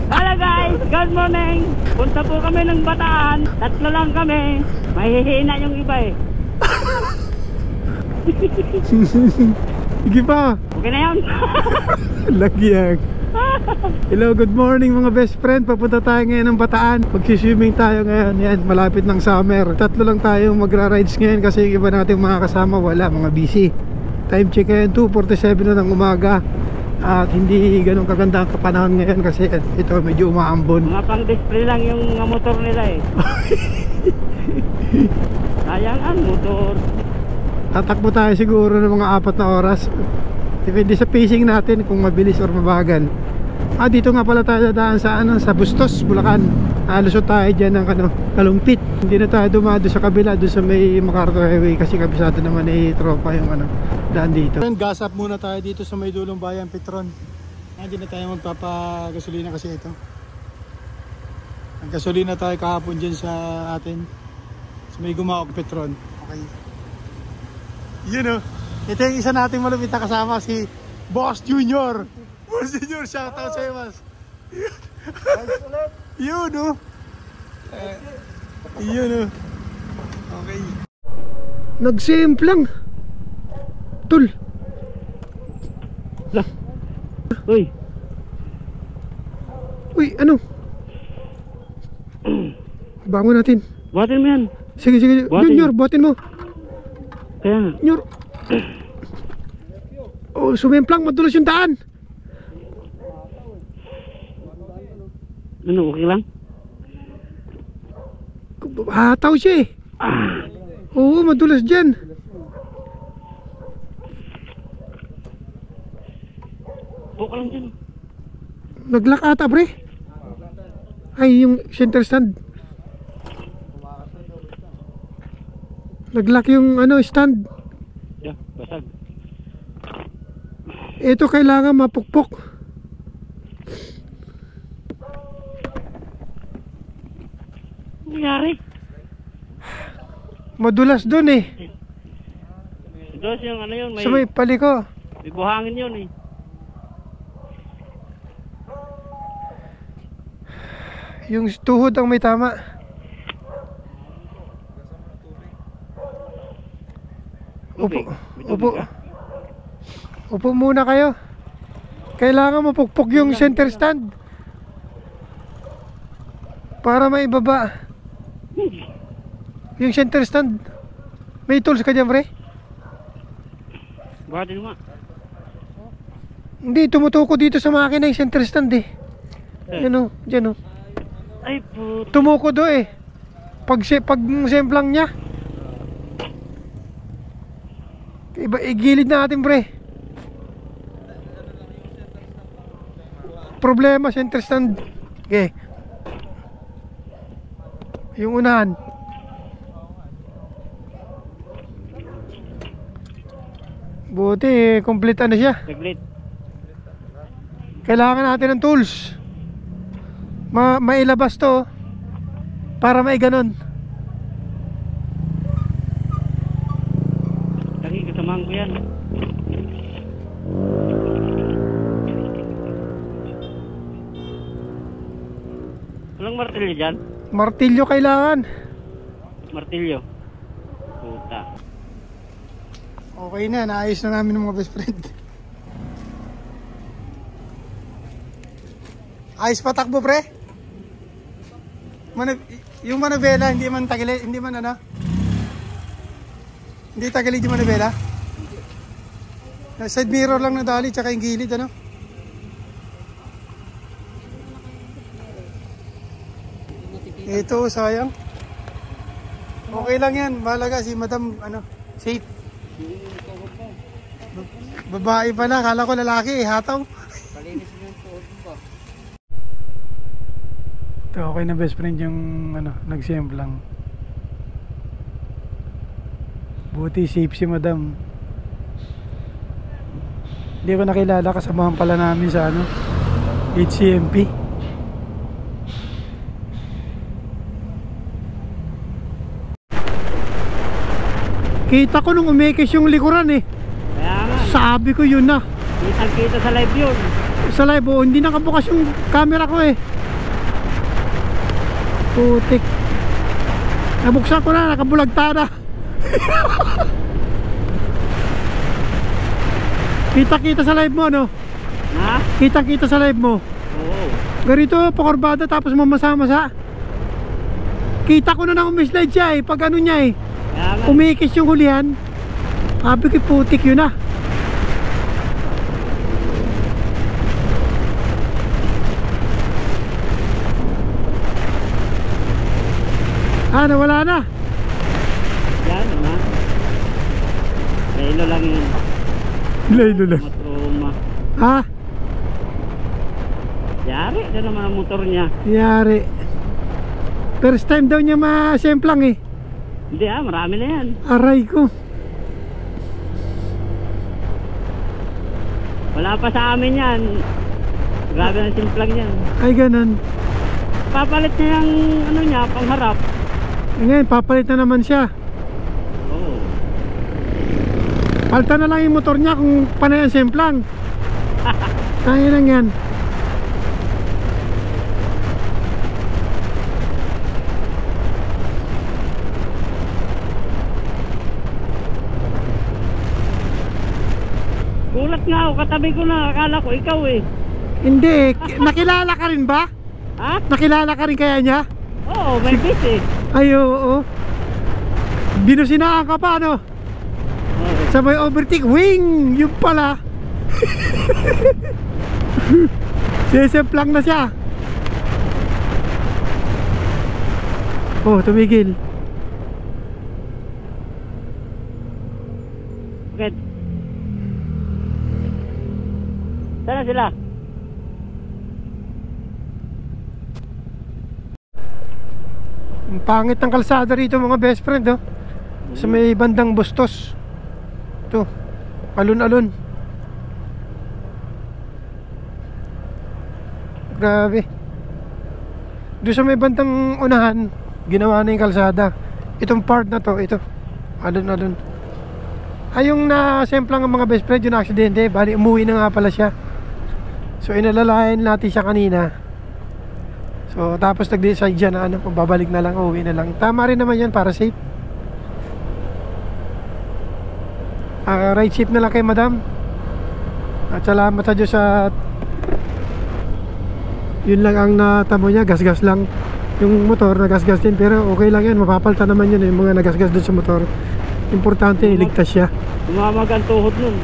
Hello guys, good morning. Punta po kami ng Bataan. Tatlo lang kami. Mahihina yung iba eh. Sige pa. Okay na yun. Lagyag. Hello, good morning mga best friend. Papunta tayo ngayon ng Bataan. Magsiswimming tayo ngayon. Yan, malapit ng summer. Tatlo lang tayo magra-rides ngayon kasi yung iba natin mga kasama wala, mga busy. Time check ngayon 2:47 na ng umaga. At hindi ganun kaganda ang kapanahon ngayon kasi ito medyo umaambon. Mga pang-display lang yung motor nila eh. Sayang ang motor. Tatakbo tayo siguro ng mga 4 na oras. Depende sa pacing natin kung mabilis or mabagal. Dito nga pala tayo dadaan sa sa Bustos, Bulacan. Lusot tayo dyan ng Kalumpit. Hindi na tayo dumado sa kabila doon sa may MacArthur Highway kasi kabisado naman tropa yung daan dito. Gas up muna tayo dito sa may dulong bayan Petron. Diyan na tayo magpapagasolina kasi ito. Naggasolina tayo kahapon dyan sa atin. Sa may Gumaok Petron. Okay. Yun ito yung isa nating malupit na kasama, si Boss Junior. Boss Junior, shoutout sa'yo, Mas. Yun yun okay. Nag-semplang Tul. Uy. Uy, ano? Bangon natin. Buhatin mo yan. Sige, Junior, buhatin mo. Kaya nga. Junior. Oh, sumemplang, madulas yung daan. Ano, okay lang? Hataw siya eh. Oo, madulas dyan. Okay lang dyan. Nag-lock ata, pre. Ay, yung center stand. Nag-lock yung stand. Yeah, basag. Ito kailangan mapukpok. Nangyari? Madulas dun eh. Madulas yung yun. Sa may paliko. May buhangin yun eh. Yung tuhod ang may tama. Upo muna kayo. Kailangan mapukpok yung center stand para maibaba yung center stand. May tools ka dyan, pre? Buhatin mo. Hindi, tumutuko dito sa makina yung center stand eh. Yan dyan Ay puto. Tumuko do eh. Pag semplang niya. Igilid natin, pre. Problema center stand. Okay. Yung unahan. Buti, complete na siya. Complete. Kailangan natin ng tools. Mailabas to para may ganon. Lagi kasamahan ko yan. Walang martilyo dyan? Martilyo kailangan. Martilyo. Puta. Okay na, naayos na namin ng mga best friend. Ayos pa takbo, pre. Yung manabela, hindi man tagilid, hindi tagilid yung manabela. Side mirror lang nadali, tsaka yung gilid, Ito, sayang. Okay lang yan, mahalaga si madam, safe. Babae pala, kala ko lalaki, hataw. Palinis mo yung tuhod mo ba? Ito, okay na best friend yung nagsemplang. Buti safe si madam. Hindi ko nakilala, kasamahan pala namin sa HCMP. Kita ko nung umikis yung likuran eh. Kaya nga. Sabi ko yun na. Kita sa live yun. Sa live, hindi nakabukas yung camera ko eh. Putik. Nabuksan ko na, nakabulagta na. Kita-kita sa live mo, no? Ha? Kita-kita sa live mo. Oo. Ganito, pakorbada tapos mamasa-masa. Kita ko na umislide siya eh, pag ano niya eh. Umikis yung hulihan. Sabi ko, putik yun ah. Nawala na. Yan naman. Laylo lang yun. Laylo lang. Matroma. Ha? Yari, ito naman ang motor niya. Yari. First time daw niya ma-semplang eh. Hindi marami na yan. Aray ko. Wala pa sa amin yan. Grabe ang simplang yan. Ay ganun. Papalit niya yung ano niya, pangharap. Ngayon, papalit na naman siya. Oo. Palta na lang yung motor niya kung panay ang semplang. Tayo lang yan. Gulat nga ako, katabi ko na, akala ko ikaw eh. Hindi, nakilala ka rin ba? Ha? Nakilala ka rin kaya niya? Oo, may bis eh. Ay, oo. Binusinaan ka pa, no? Oo. Sabay overtake, wing! Yung pala. Sesemplang na siya. Oh, tumigil. Bakit? Saan na sila? Ang pangit ng kalsada rito mga best friend, oh. Sa may bandang Bustos. Ito, alon-alon. Grabe. Doon sa may bandang unahan, ginawa na yung kalsada. Itong part na to, ito, alon-alon. Ay, yung nasemplang ng mga best friend, yung aksidente, bali umuwi na nga pala siya. So inalalayan natin siya kanina. So tapos nag-decide siya na ano, babalik na lang, uwi na lang. Tama rin naman yan para safe. Ride safe na lang kay madam. At salamat sa Diyos at yun lang ang natamo niya, gasgas lang. Yung motor nagasgas din, pero okay lang yan, mapapalta naman yun yung mga nagasgas dun sa motor. Importante, iligtas siya. Umamaga ang tuhod nun.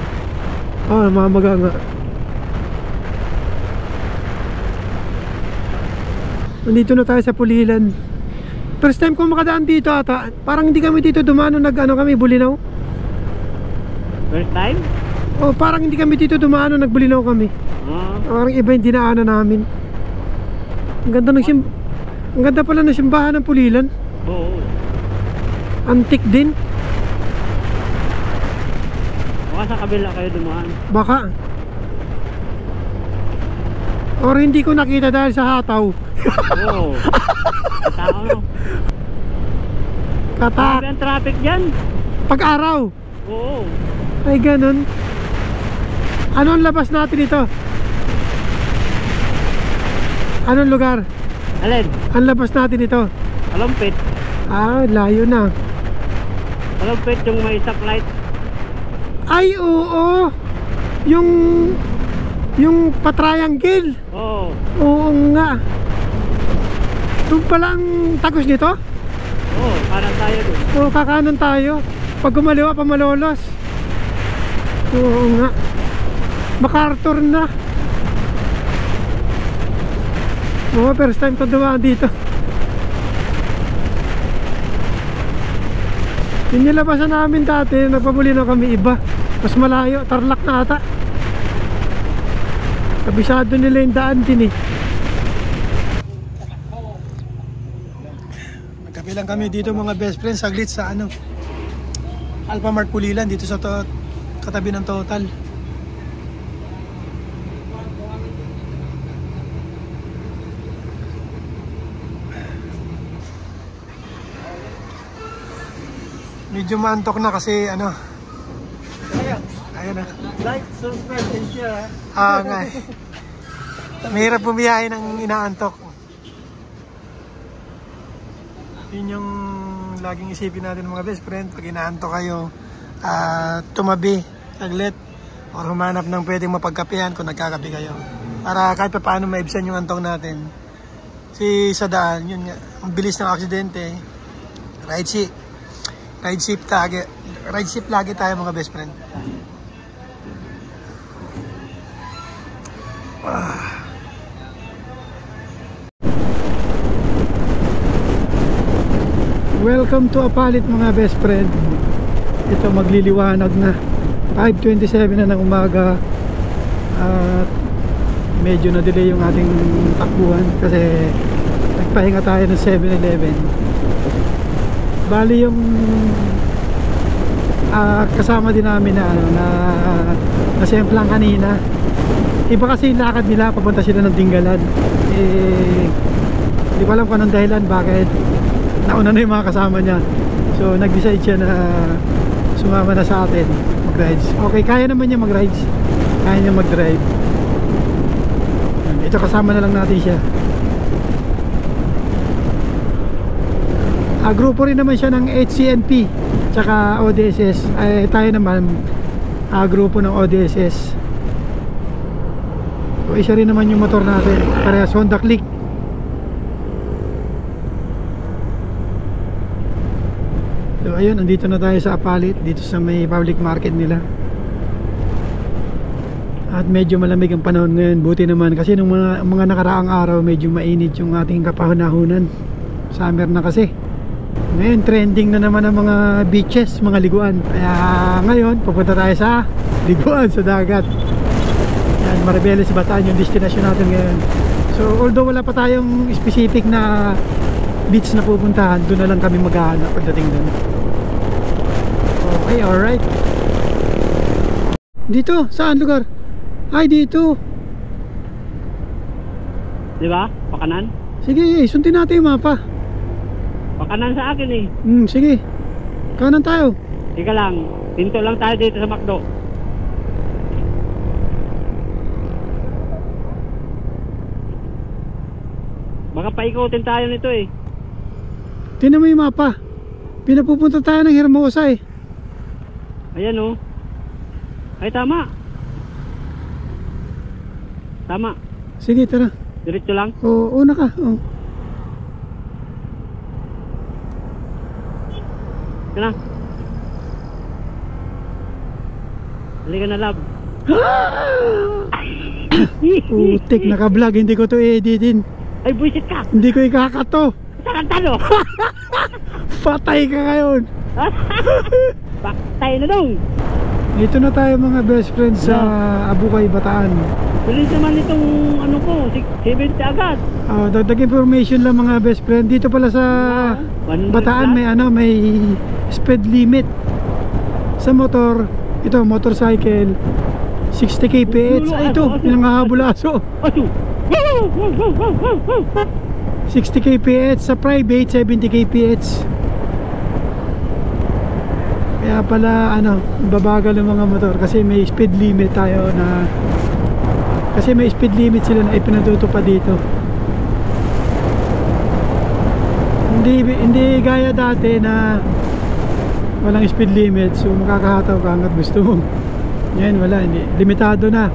Oo, umamaga nga. Nandito na tayo sa Pulilan. First time ko makadaan dito ata. Parang hindi kami dito dumano, nag-ano kami, Bulinaw. First time? Oh, parang hindi kami dito dumano, nagbulinaw kami. Parang iba yung dinaanan namin. Ang ganda ng ang ganda pala ng simbahan ng Pulilan. Oo. Antik din. Baka sa kabila kayo dumaan. Baka. Or hindi ko nakita dahil sa hataw. Oo. Tao no. Katak. Grabe ang traffic dyan. Pag-araw. Oo. Ay ganun. Ano ang labas natin ito? Anong lugar? Alin? Ang labas natin ito? Alumpit. Layo na. Alumpit yung may stoplight. Ay oo. Yung pa-triangle. Oo. Oo nga. Doon pala ang tagos nito? Oo, parang tayo dun. Oo, kakanan tayo. Pag gumaliwa pa malolos. Oo nga. MacArthur na. Oo, first time ko dumaan dito. Yung nilabasan namin dati, nagpabuli na kami iba. Mas malayo, Tarlac na ata. Kabisado nila yung daan din eh. Nagkapilang kami dito mga best friends, saglit sa ano, Alphamart Pulilan, dito sa katabi ng Total. Medyo maantok na kasi ano, ayan na. Like, subscribe, and share. Nga eh. Mahirap bumiyahe ng inaantok. Yun yung laging isipin natin mga best friend pag inaanto kayo, tumabi saglit or humanap ng pwedeng mapagkapihan kung nagkakapi kayo para kahit pa paano maibsan yung antong natin. Sa daan, yun nga, ang bilis ng aksidente. Ride safe lagi tayo mga best friend. Welcome to Apalit mga best friend. Ito magliliwanag na, 5:27 na ng umaga at medyo na delay yung ating takbuhan kasi nagpahinga tayo ng 7-Eleven. Bali yung kasama din namin na nasemplang kanina, iba kasi yung lakad nila, papunta sila ng Dingalan. Hindi ko alam kung anong dahilan bakit nauna na yung mga kasama niya, so nag-decide siya na sumama na sa atin mag-rides. Okay, kaya naman niya mag-rides, kaya niya mag-drive. Ito kasama na lang natin siya. Grupo rin naman siya ng HCNP tsaka ODSS. Tayo naman grupo ng ODSS. So, isa rin naman yung motor natin, parehas Honda Click. So ayun, andito na tayo sa Apalit, dito sa may public market nila. At medyo malamig ang panahon ngayon. Buti naman kasi nung mga nakaraang araw medyo mainit yung ating kapahunahunan. Summer na kasi. Ngayon trending na naman ang mga beaches, mga liguan. Kaya ngayon pupunta tayo sa liguan, sa dagat. Yan, Maribeles, Bataan yung destination natin ngayon. So although wala pa tayong specific na beach na pupuntahan, doon na lang kami maghahanap pagdating doon. Okay, alright. Dito, saan lugar? Ay, dito. Di ba? Pakanan? Sige, sundin natin yung mapa. Pakanan sa akin eh. Sige. Kanan tayo. Ika lang, pinto lang tayo dito sa McDo. Baka paikutin tayo nito eh. Tingnan mo yung mapa. Pinapupunta tayo ng Hermosa eh. Ayan oh. Ay tama. Tama. Sige, tara. Diretso lang. Oo, una ka. Oo. Kana. Halika na, love. Putik, naka-vlog. Hindi ko to editin. Ay, buisit ka. Hindi ko ikakato. Saan talo? Patay ka ngayon. Patay na dong. Dito na tayo mga best friends sa Abukay, Bataan. Bilis naman itong ano ko, 70 agad. Dagdag information lang mga best friend. Dito pala sa Bataan may speed limit. Sa motor, ito motorcycle 60 kph. Ito, yung hahabulaso. 60 kph sa private, 70 kph. Kaya pala babagal ng mga motor kasi may speed limit tayo na, kasi may speed limit sila na ipinatutupad dito. Hindi gaya dati na walang speed limit, so makakahataw ka hanggat gusto mo. Ngayon wala, hindi, limitado na.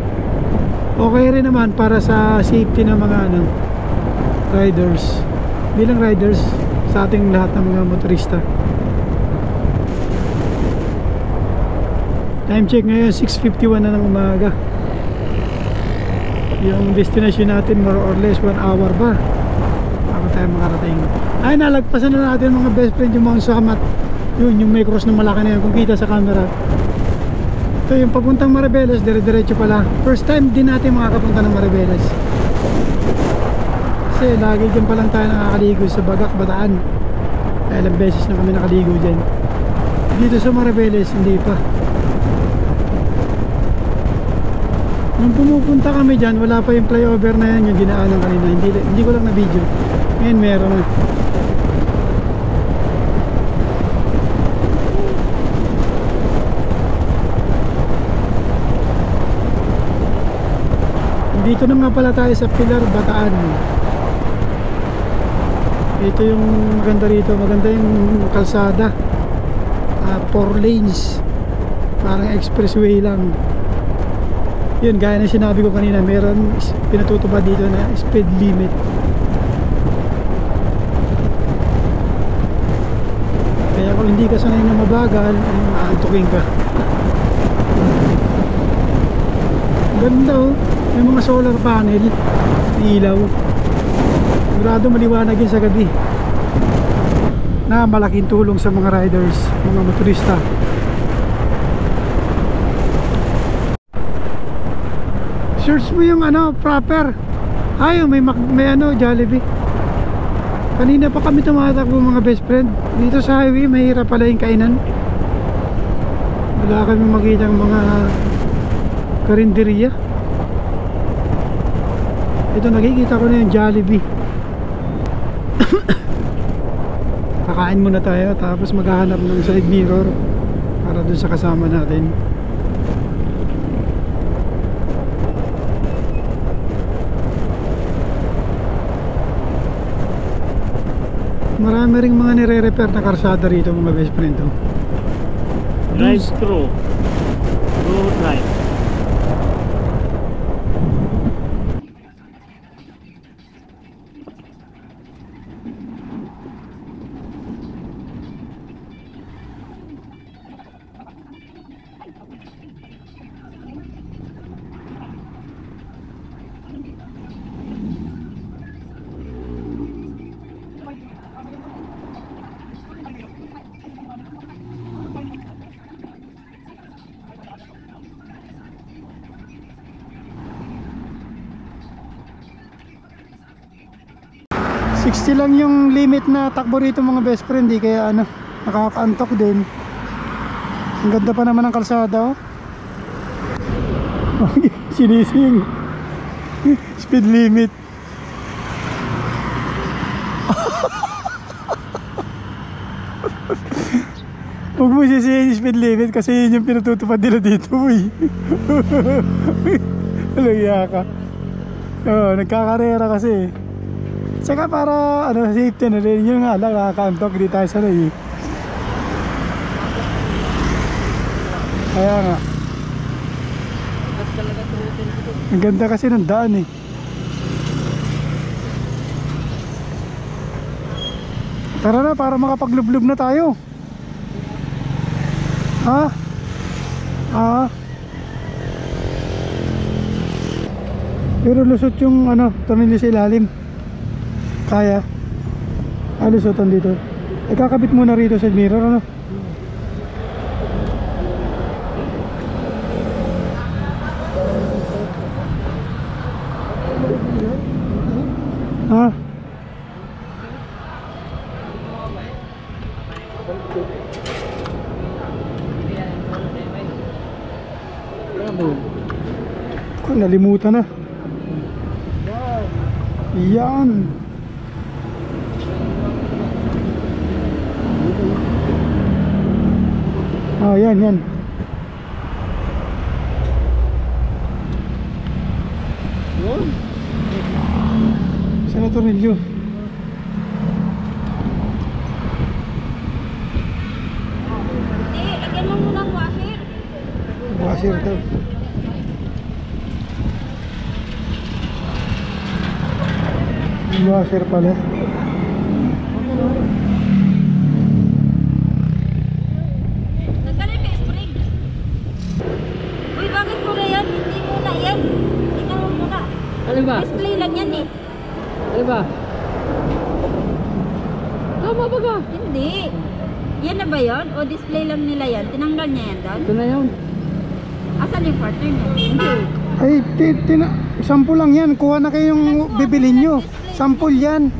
Okay rin naman para sa safety ng mga riders, bilang riders sa ating lahat ng mga motorista. Time check ngayon 6:51 na ng umaga. Yung destination natin more or less 1 hour ba bago tayo makarating. Ay, nalagpasan na natin mga best friend yung Mount Samat. Yun, yung may cross na malaki na yun kung kita sa camera. Ito yung papuntang Maribeles, dire-diretso pala. First time din natin makakapunta ng Maribeles. Kasi lagi dyan pa lang tayo nakakaligo sa Bagak, Bataan. Ilang beses na kami nakaligo dyan. Dito sa Maribeles, hindi pa. Nung pumupunta kami dyan, wala pa yung flyover na yan, yung dinaanan kanina. Hindi ko lang na video. Ngayon meron na. Dito na nga pala tayo sa Pilar, Bataan. Ito yung maganda rito, maganda yung kalsada. 4 lanes, parang expressway lang. Yun, gaya na sinabi ko kanina, meron pinatutupad dito na speed limit. Kaya kung hindi ka sanay na mabagal, ay maantukin ka. Ganda oh, may mga solar panel, ilaw. Sigurado maliwanag yun sa gabi, na malaking tulong sa mga riders, mga motorista. Search mo yung ano, proper. Ay, may ano, Jollibee. Kanina pa kami tumatakbo mga best friend. Dito sa highway, mahirap pala yung kainan. Wala kami makita ng mga karinderiya. Ito, nakikita ko na yung Jollibee. Kakain muna tayo, tapos maghahanap ng side mirror para dun sa kasama natin. Marami ring mga nire-repair na karsada rito mga best friend oh. Drive-thru. Through drive. Lang yung limit na takbo rito mga best friend eh, kaya ano, nakakaantok din. Ang ganda pa naman ng kalsada oh. Sinising speed limit. Huwag mo sisihin yung speed limit kasi yun yung pinatutupad nila dito eh. Alagya ka. Oo, nagkakarera kasi. Saka para ano, safety na rin. Yun nga lang, nakakaantok, di tayo sanay. Kaya nga, ang ganda kasi ng daan eh. Tara na, para makapaglublub na tayo. Ha? Pero lusot yung ano, tunnel sa ilalim. Kaya lusotan dito. Kakabit muna rito sa mirror ano. Ha? Kung nalimutan na. Yan. Oh, yan. Saan na tornilyo? Lagyan mo muna ang washer. Washer daw. Washer pala. Ano ba? Display lang yan eh. Ano ba? Tama ba ka? Hindi. Yan na ba yun? O display lang nila yan? Tinanggal niya yan doon? Ito na yun. Asan yung partner niya? Hindi. Ay, sample lang yan. Kuha na kayo yung bibilin nyo. Sample yan.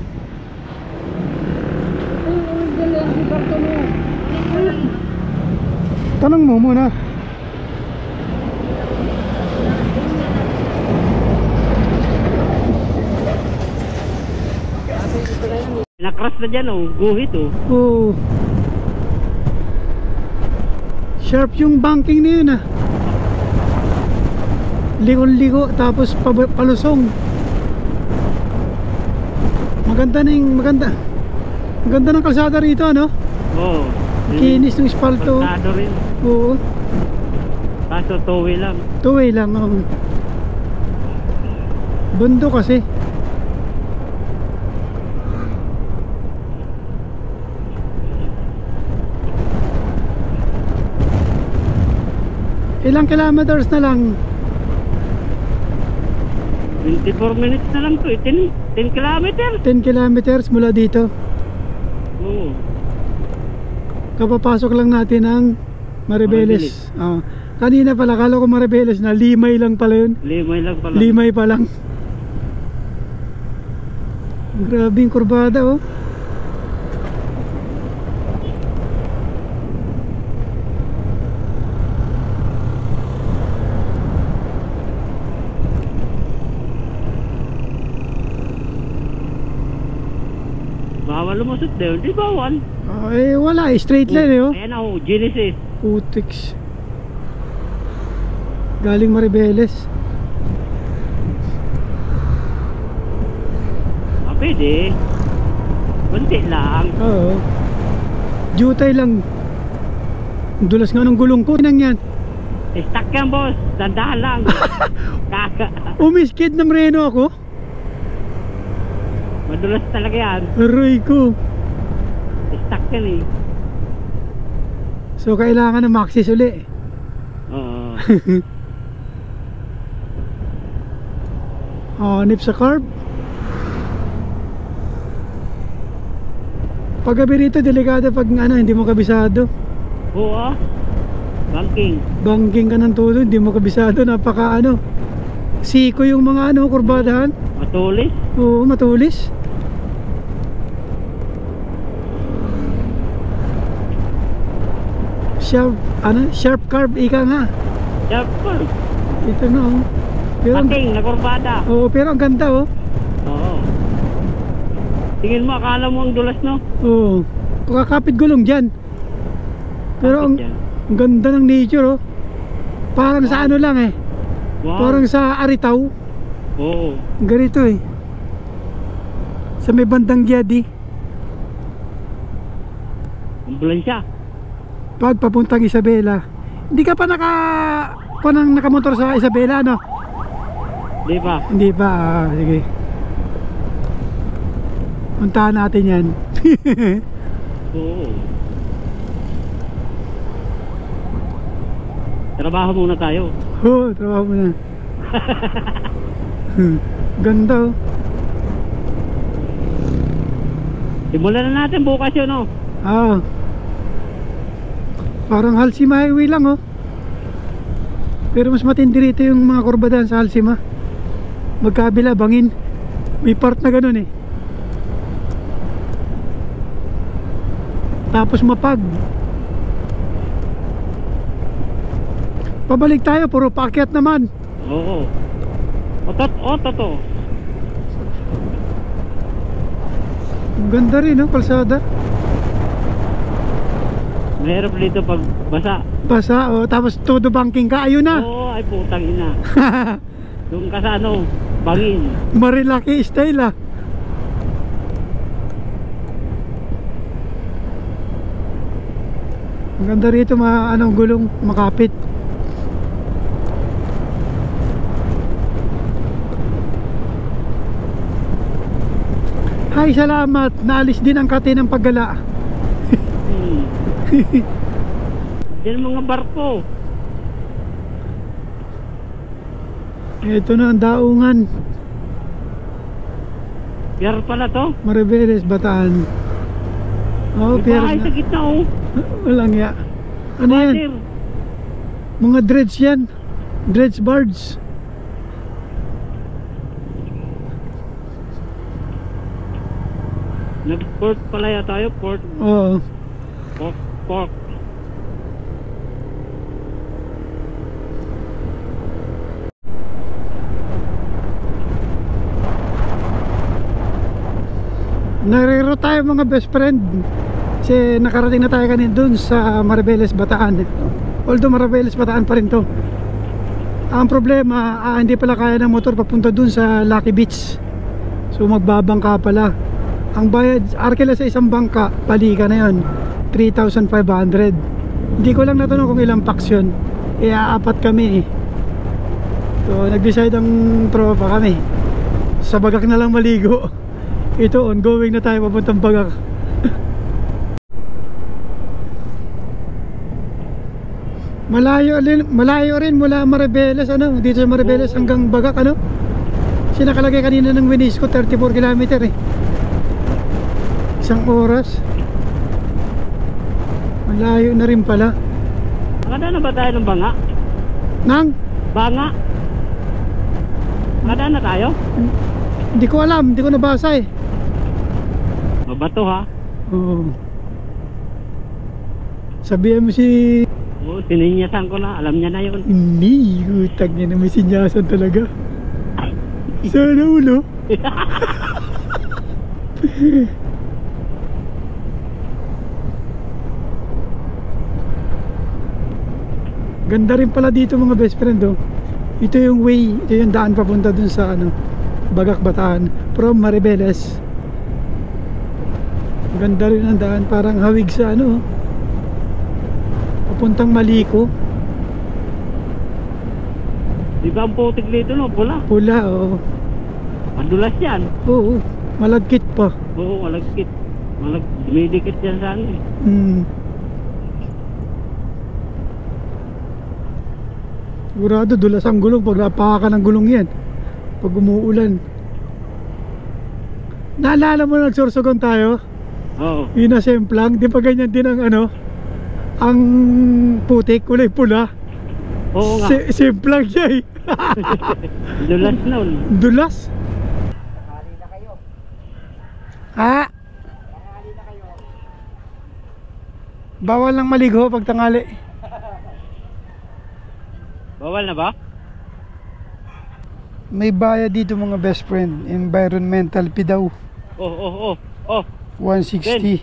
Tanong mo muna. Nakras na dyan oh, guhit oh. Oh. Sharp yung banking na yun ah. Ligo-ligo tapos palusong. Maganda na yung maganda. Ang ganda ng kalsada rito, ano? Oo. Kinis ng espalto. Pasado rin. Oo. Kaso two-way lang. Two-way lang, oh. Bundok kasi. Ilang kilometers na lang? 24 minutes na lang to. 10 kilometers. 10 kilometers mula dito. Oo. Kapapasok lang natin ang Maribeles. Kanina pala, kala ko Maribeles na Limay lang pala yun. Limay lang pala. Limay pa lang. Grabe yung kurbada, oh. Bawal lumusot doon. Di bawal. Wala, straight line, eh, oh. Ayan ako, Genesis. Putix. Galing Maribeles. Pwede. Kunti lang. Oo. Jutay lang. Dulas nga ng gulong ko. Nang yan. Stuck yan, boss. Dandahan lang. Kaka. Umiskid ng reno ako. Madulas talaga yan. Aray ko. Stuck yan eh. So kailangan ng maxis uli. Oo. Nip sa carb. Paggabi rito, delikado pag hindi mo kabisado. Oo. Banking. Banking ka ng todo, hindi mo kabisado. Napaka siko yung mga kurbadahan. Matulis. Oo, matulis. Sharp carb, ika nga. Sharp curve. Ito na, oh. Pero, Banking na kurbada. oo, pero ang ganda, oh. Oo. Tingin mo, akala mo ang dulas, no? Oo. Kakapit gulong dyan. Pero Kapit yan. ang ganda ng nature, oh. Parang sa lang, eh. Wow. Parang sa Aritaw. Oo. Ganito, eh. Sa may bandang Giadi. Ambulansya. Pag papuntang Isabela. Hindi ka pa nakamotor sa Isabela, no? Di ba? Hindi pa, sige. Puntahan natin yan. Oo. Trabaho muna tayo. Oo, trabaho mo na. Ganda, oh. Simulan na natin bukas yun, no? Ah. Parang Halsima Highway lang, oh. Pero mas matindi rito yung mga kurbadahan sa Halsima. Magkabila, bangin. May part na ganun, eh. Tapos mapag. Pabalik tayo, puro paakyat naman. Oo. Totoo. Ang ganda rin, no, kalsada. Mahirap dito pag basa. Basa, oh. Tapos todo banking ka, ayun na. Oo, ay putang ina. Doon ka sa bangin. Marilaki style, ah. Ang ganda rito, gulong, makapit. Ay, salamat. Naalis din ang kati ng paggala. Diyan mga barko. Ito na ang daungan. Pier pala to. Maribeles, Bataan. Oh, May pier bahay sa na. gitna, oh. Walang ya. Ano yan? Water. Mga dredge yan. Dredge barge. Nag-port pala ya tayo. Port. Oo. Port. Nariro tayo mga best friend. Kasi nakarating na tayo kanina dun sa Maribeles, Bataan. Although Maribeles, Bataan pa rin to. Ang problema, hindi pala kaya ng motor papunta dun sa Lucky Beach. So magbabangka pala. Ang bayad Arkela sa isang bangka, palika na yun, 3,500. Hindi ko lang natanong kung ilang packs yun. Apat kami eh. So nag-decide ang tropa kami, sa Bagak na lang maligo. Ito, ongoing na tayo papuntang Bagak. Malayo rin mula Maribeles, ano? Dito sa Maribeles hanggang Bagak, ano? Sinakalagay kanina ng Winisco, 34 km eh. Isang oras. Malayo na rin pala. Nakadaan na ba tayo ng banga? Nang? Banga? Nakadaan na tayo? Hindi ko alam, hindi ko nabasa eh. Mabato ha? Oo. Sabihan mo si... Oo, sininyasan ko na, alam niya na yun. Hindi, utag niya na may sinyasan talaga. Sana ulo. Ganda rin pala dito mga best friend oh. Ito yung way, ito yung daan papunta dun sa ano, Bagak Bataan from Maribeles. Ganda rin ang daan, parang hawig sa ano, papuntang Maliko. Di ba ang putik dito no? Pula? Pula oh. Madulas yan. Oo, malagkit pa. Oo, malagkit. Dumidikit yan sa ano eh. Sigurado dulas ang gulong pag napaka ng gulong yan pag umuulan. Naalala mo na nagsursugon tayo? Oo. Inasemplang, di pa ganyan din ang ano, ang putik, kulay pula. Oo nga. Semplang siya eh. Dulas na. Dulas? Ha? Bawal lang maligo pag tanghali. Bawal na ba? May bayad dito mga best friend. Environmental fee daw. Oh. 160.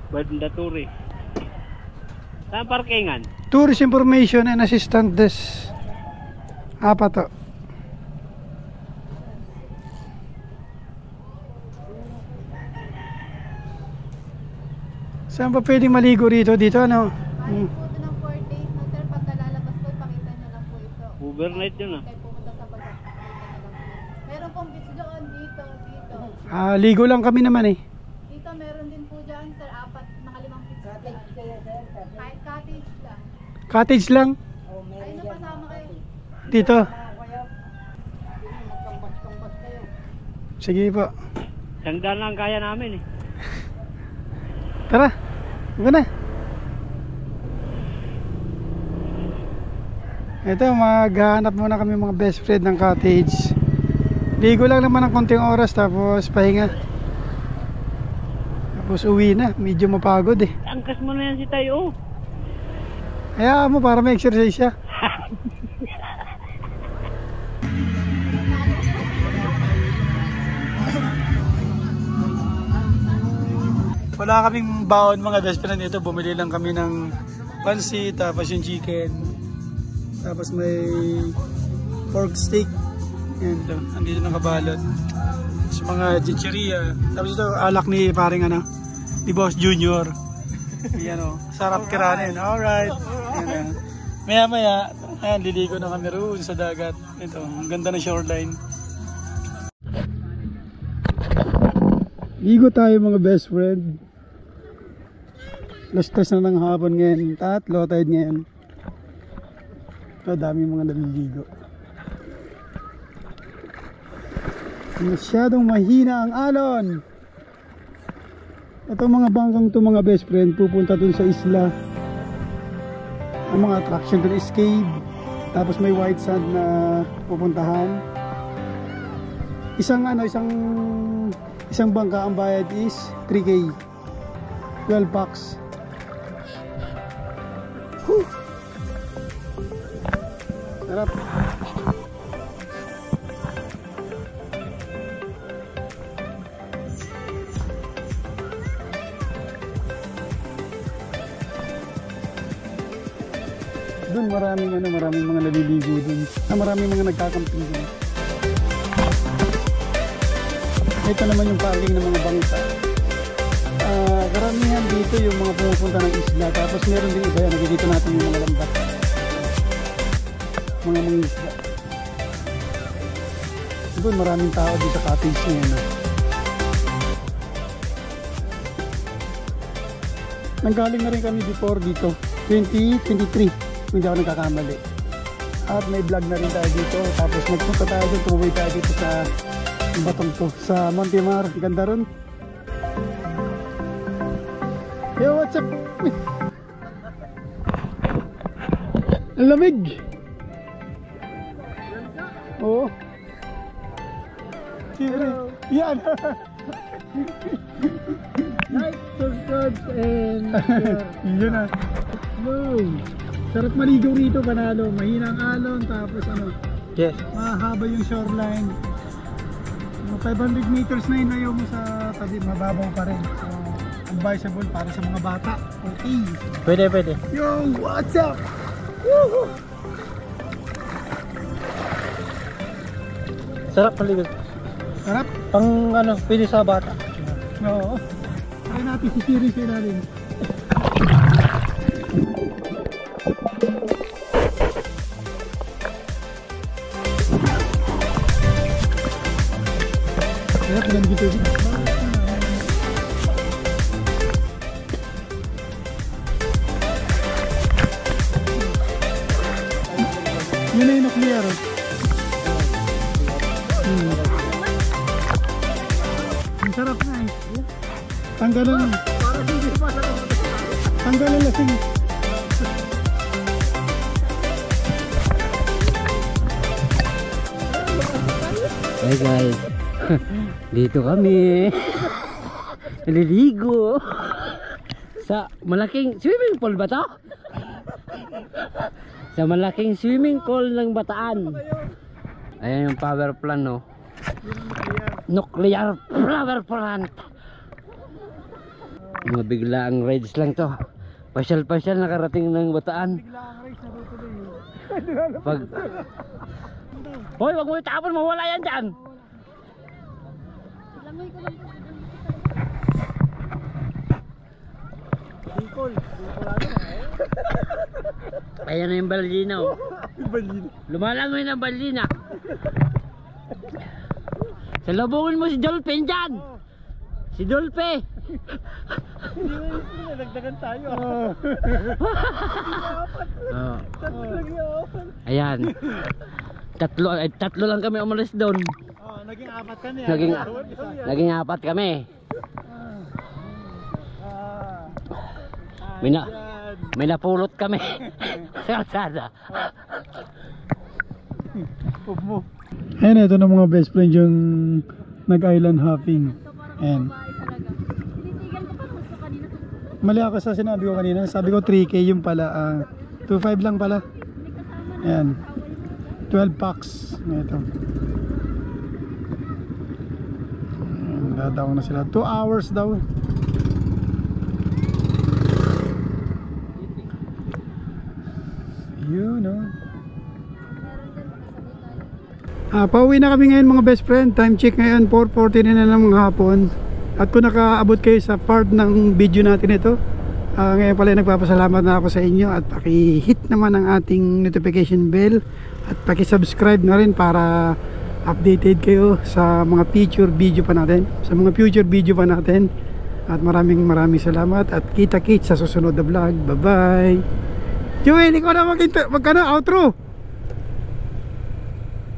Banda Turi. Saan parkingan? Tourist information and assistant desk. Apat to. Saan pa pwedeng maligo rito? Dito ano? Ayun po ito ng 4 days na sir. Pagka lalabas po, ipakita nyo lang po ito. Overnight yun ah. Kayo pumunta sa Bagak. Meron pong beach doon, dito. Ligo lang kami naman eh. Dito meron din po dyan sir, 4, mga 5 beach. Cottage kayo sir? Kahit cottage lang. Cottage lang? Ayun na pasama kayo. Dito. Sige po. Sangdan lang kaya namin eh. Tara. Huwag na. Ito, maghahanap muna kami mga best friend ng cottage. Ligo lang naman ng konting oras tapos pahinga. Tapos uwi na. Medyo mapagod eh. Angkas mo na yan si Tayo. Hayaan mo para may exercise siya. Wala kaming baon mga best friend dito. Bumili lang kami ng pansit, tapos yung chicken, tapos may pork steak. Yan ito, andito nakabalot. Tapos mga chicheria. Tapos ito alak ni paring ano, ni Boss Junior. Yan o, sarap kiranin. Alright. Yan, maya maya, ayan, liligo na kami roon sa dagat. Ito, ang ganda ng shoreline. Ligo tayo mga best friend. Last test na ng hapon ngayon. Low tide ngayon. Ito, dami mga naliligo. Masyadong mahina ang alon. Itong mga bangkang to mga best friend, pupunta dun sa isla. Ang mga attraction dun is cave. Tapos may white sand na pupuntahan. Isang bangka ang bayad is 3K. 12 bucks. Whew. Sarap. Doon maraming mga naliligo dun. Maraming mga nagkakamping dun. Ito naman yung parking ng mga bangka. Karamihan dito yung mga pumupunta ng isla. Tapos meron din iba yan. Nakikita natin yung mga lambat. Mga isla. Doon maraming tao dito sa cottage niya. Nanggaling na rin kami before dito. 2023. Kung hindi ako nagkakamali. At may vlog na rin tayo dito. Tapos nagpunta tayo dito. Tumuwi tayo dito sa batong to. Sa Montemar. Ganda ron. Yo, what's up? Ang lamig. Oo. Yan. Like, subscribe, and share. Yun na. Wow. Sarap maligaw rito, panalo. Mahinang alon, tapos ano. Yes. Mahaba yung shoreline. Mga 500 meters na yun, ayaw mo sa tabi, mababaw pa rin. So, advisable para sa mga bata. Okay. Pwede. Yo, what's up? Woohoo! Sarap maligo. Sarap? Pang ano, pwede sa bata. Oo. Try natin si Siri sa ilalim. Sarap lang dito. Yun na yung nuclear. Ang sarap na eh. Tanggalan. Tanggalan lasing. Hey guys. Dito kami. Naliligo. Sa malaking swimming pool ba to? Sa malaking swimming pool ng Bataan. Ayan yung power plant, no? Nuclear power plant. Mga biglaang rides lang to. Pasyal-pasyal nakarating ng Bataan. Pag hoy, wag mo itapon, mawala yan dyan. Ayan na yung balina, oh. Lumalangoy na balina. Salubungin mo si Dolphin dyan. Si Dolphin. Nagdagan tayo. Ayan. Tatlo lang kami umalis doon. Naging apat kami. Naging apat kami. May napulot kami sa kalsada. Ayan, ito na mga best friend yung nag-island hopping. Ayan. Mali ako sa sinabi ko kanina. Sabi ko 3K yung pala. 2.5 lang pala. Ayan. 12 packs. Ito. Dadaw na sila. 2 hours daw. You know. Pauwi na kami ngayon mga best friend. Time check ngayon 4:40 na ng mga hapon. At kung nakaabot kayo sa part ng video natin ito, ngayon pala nagpapasalamat na ako sa inyo. At paki-hit naman ang ating notification bell. At paki-subscribe na rin para updated kayo sa mga future video pa natin. At maraming salamat. At kita-kits sa susunod na vlog. Bye-bye. Joel, ikaw na magkano outro?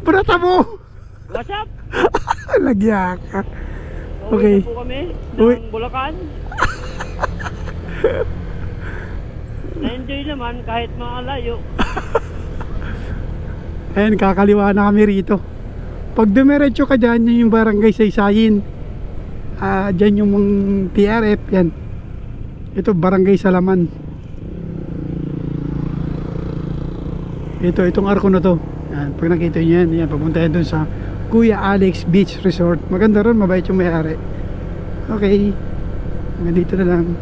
Parata mo! What's up? Lagya ka. Okay. Okay. Po kami Uy. ng Bulacan. Na-enjoy naman kahit malayo. Ayan, kakaliwa na kami rito. Pag dumiretso ka dyan, yun yung barangay Saysayin. Dyan yung TRF, yan. Ito, barangay Salaman. Itong arko na to. Yan, pag nakita nyo yan, papunta yan dun sa Kuya Alex Beach Resort. Maganda ron, mabait yung may-ari. Okay, hanggang dito na lang.